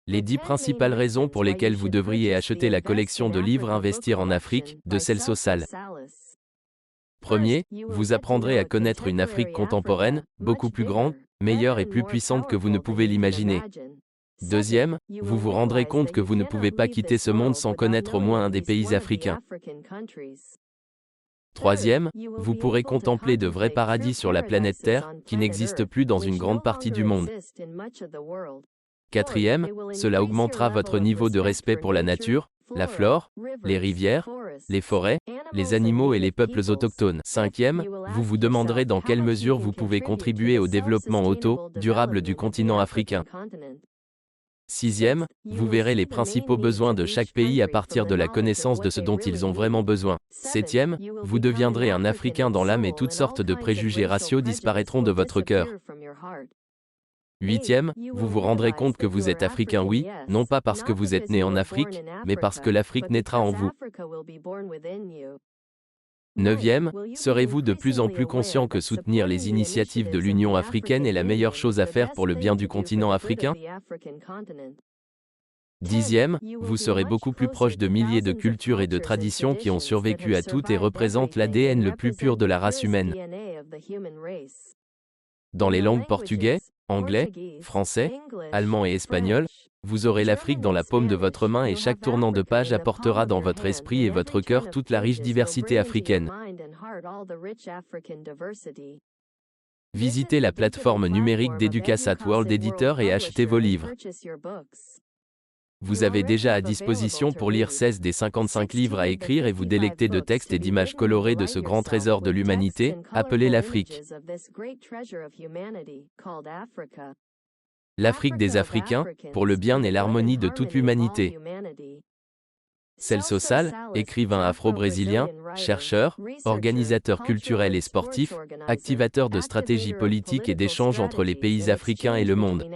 Les 10 principales raisons pour lesquelles vous devriez acheter la collection de livres Investir en Afrique, de Celso Sal. Premier, vous apprendrez à connaître une Afrique contemporaine, beaucoup plus grande, meilleure et plus puissante que vous ne pouvez l'imaginer. Deuxième, vous vous rendrez compte que vous ne pouvez pas quitter ce monde sans connaître au moins un des pays africains. Troisième, vous pourrez contempler de vrais paradis sur la planète Terre, qui n'existent plus dans une grande partie du monde. Quatrième, cela augmentera votre niveau de respect pour la nature, la flore, les rivières, les forêts, les animaux et les peuples autochtones. Cinquième, vous vous demanderez dans quelle mesure vous pouvez contribuer au développement durable du continent africain. Sixième, vous verrez les principaux besoins de chaque pays à partir de la connaissance de ce dont ils ont vraiment besoin. Septième, vous deviendrez un Africain dans l'âme et toutes sortes de préjugés raciaux disparaîtront de votre cœur. Huitième, vous vous rendrez compte que vous êtes Africain, oui, non pas parce que vous êtes né en Afrique, mais parce que l'Afrique naîtra en vous. Neuvième, serez-vous de plus en plus conscient que soutenir les initiatives de l'Union africaine est la meilleure chose à faire pour le bien du continent africain? Dixième, vous serez beaucoup plus proche de milliers de cultures et de traditions qui ont survécu à toutes et représentent l'ADN le plus pur de la race humaine. Dans les langues portugais, anglais, français, allemand et espagnol, vous aurez l'Afrique dans la paume de votre main et chaque tournant de page apportera dans votre esprit et votre cœur toute la riche diversité africaine. Visitez la plateforme numérique d'Educasat World Editor et achetez vos livres. Vous avez déjà à disposition pour lire 16 des 55 livres à écrire et vous délecter de textes et d'images colorées de ce grand trésor de l'humanité, appelé l'Afrique. L'Afrique des Africains, pour le bien et l'harmonie de toute l'humanité. Celso Sal, écrivain afro-brésilien, chercheur, organisateur culturel et sportif, activateur de stratégies politiques et d'échanges entre les pays africains et le monde.